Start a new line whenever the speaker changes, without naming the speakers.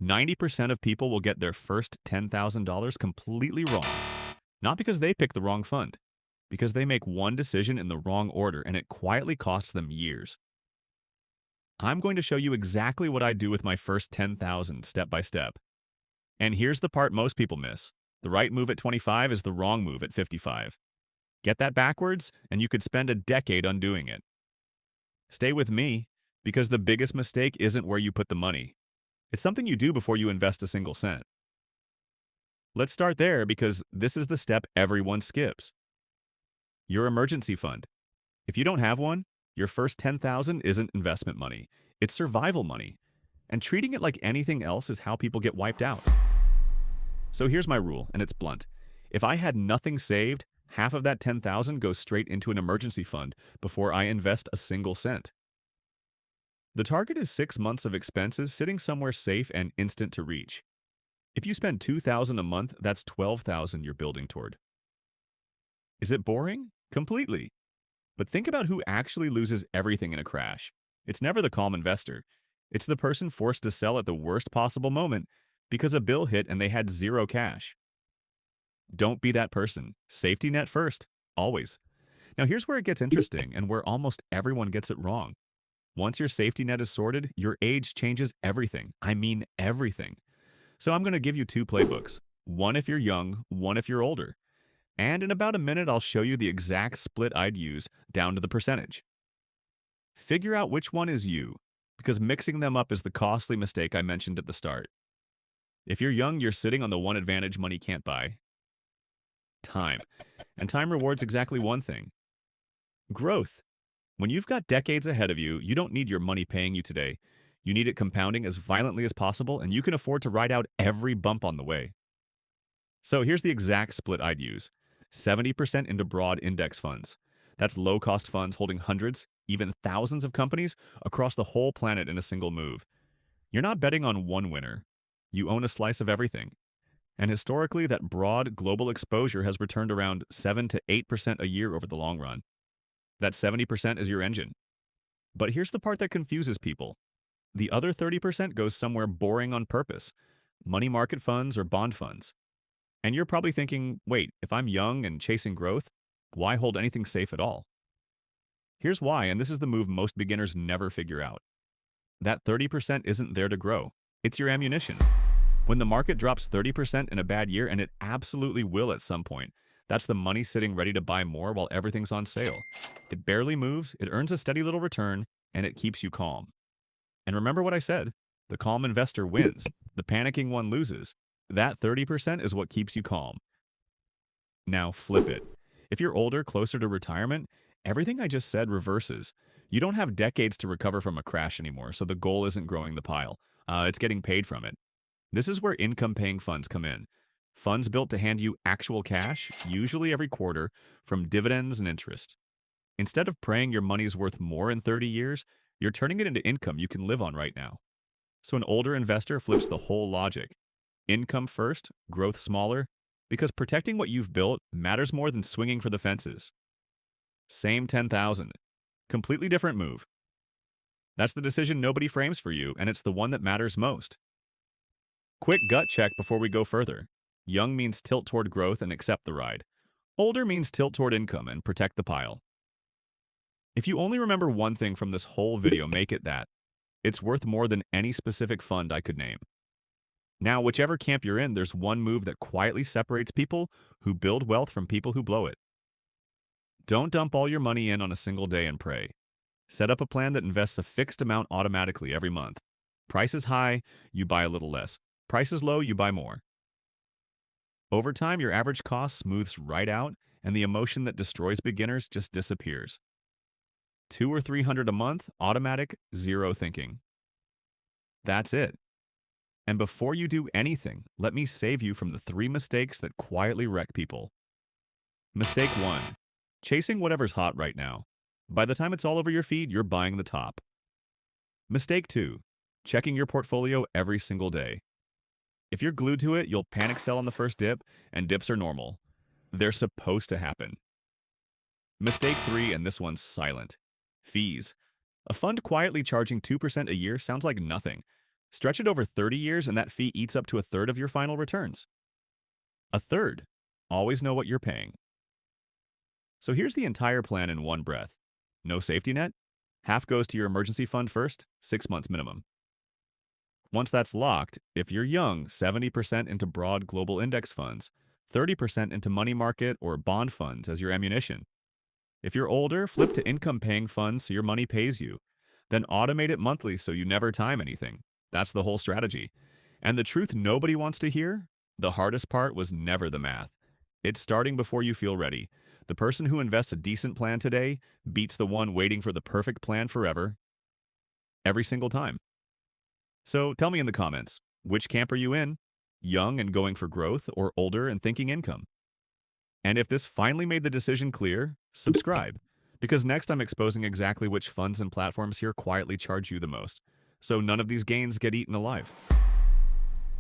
90% of people will get their first $10,000 completely wrong. Not because they picked the wrong fund, because they make one decision in the wrong order and it quietly costs them years. I'm going to show you exactly what I do with my first 10,000 step by step. And here's the part most people miss. The right move at 25 is the wrong move at 55. Get that backwards, and you could spend a decade undoing it. Stay with me, because the biggest mistake isn't where you put the money. It's something you do before you invest a single cent. Let's start there because this is the step everyone skips. Your emergency fund. If you don't have one, your first 10,000 isn't investment money. It's survival money. And treating it like anything else is how people get wiped out. So here's my rule, and it's blunt. If I had nothing saved, half of that 10,000 goes straight into an emergency fund before I invest a single cent. The target is 6 months of expenses sitting somewhere safe and instant to reach. If you spend 2,000 a month, that's 12,000 you're building toward. Is it boring? Completely. But think about who actually loses everything in a crash. It's never the calm investor. It's the person forced to sell at the worst possible moment because a bill hit and they had zero cash. Don't be that person. Safety net first, always. Now here's where it gets interesting and where almost everyone gets it wrong. Once your safety net is sorted, your age changes everything. I mean everything. So I'm going to give you two playbooks. One if you're young, one if you're older. And in about a minute, I'll show you the exact split I'd use down to the percentage. Figure out which one is you, because mixing them up is the costly mistake I mentioned at the start. If you're young, you're sitting on the one advantage money can't buy. Time. And time rewards exactly one thing. Growth. When you've got decades ahead of you, you don't need your money paying you today. You need it compounding as violently as possible, and you can afford to ride out every bump on the way. So here's the exact split I'd use. 70% into broad index funds. That's low-cost funds holding hundreds, even thousands of companies across the whole planet in a single move. You're not betting on one winner. You own a slice of everything. And historically, that broad global exposure has returned around 7 to 8% a year over the long run. That 70% is your engine. But here's the part that confuses people. The other 30% goes somewhere boring on purpose. Money market funds or bond funds. And you're probably thinking, wait, if I'm young and chasing growth, why hold anything safe at all? Here's why, and this is the move most beginners never figure out. That 30% isn't there to grow. It's your ammunition. When the market drops 30% in a bad year, and it absolutely will at some point, that's the money sitting ready to buy more while everything's on sale. It barely moves, it earns a steady little return, and it keeps you calm. And remember what I said, the calm investor wins, the panicking one loses. That 30% is what keeps you calm. Now flip it. If you're older, closer to retirement, everything I just said reverses. You don't have decades to recover from a crash anymore, so the goal isn't growing the pile. It's getting paid from it. This is where income-paying funds come in. Funds built to hand you actual cash, usually every quarter, from dividends and interest. Instead of praying your money's worth more in 30 years, you're turning it into income you can live on right now. So an older investor flips the whole logic. Income first, growth smaller, because protecting what you've built matters more than swinging for the fences. Same 10,000. Completely different move. That's the decision nobody frames for you, and it's the one that matters most. Quick gut check before we go further. Young means tilt toward growth and accept the ride. Older means tilt toward income and protect the pile. If you only remember one thing from this whole video, make it that. It's worth more than any specific fund I could name. Now, whichever camp you're in, there's one move that quietly separates people who build wealth from people who blow it. Don't dump all your money in on a single day and pray. Set up a plan that invests a fixed amount automatically every month. Price is high, you buy a little less. Price is low, you buy more. Over time, your average cost smooths right out, and the emotion that destroys beginners just disappears. 200 or 300 a month, automatic, zero thinking. That's it. And before you do anything, let me save you from the 3 mistakes that quietly wreck people. Mistake 1. Chasing whatever's hot right now. By the time it's all over your feed, you're buying the top. Mistake 2. Checking your portfolio every single day. If you're glued to it, you'll panic sell on the first dip, and dips are normal. They're supposed to happen. Mistake 3, and this one's silent. Fees. A fund quietly charging 2% a year sounds like nothing. Stretch it over 30 years, and that fee eats up to a third of your final returns. A third. Always know what you're paying. So here's the entire plan in one breath. No safety net. Half goes to your emergency fund first, 6 months minimum. Once that's locked, if you're young, 70% into broad global index funds, 30% into money market or bond funds as your ammunition. If you're older, flip to income-paying funds so your money pays you. Then automate it monthly so you never time anything. That's the whole strategy. And the truth nobody wants to hear? The hardest part was never the math. It's starting before you feel ready. The person who invests a decent plan today beats the one waiting for the perfect plan forever, every single time. So tell me in the comments, which camp are you in? Young and going for growth, or older and thinking income? And if this finally made the decision clear, subscribe, because next I'm exposing exactly which funds and platforms here quietly charge you the most, so none of these gains get eaten alive.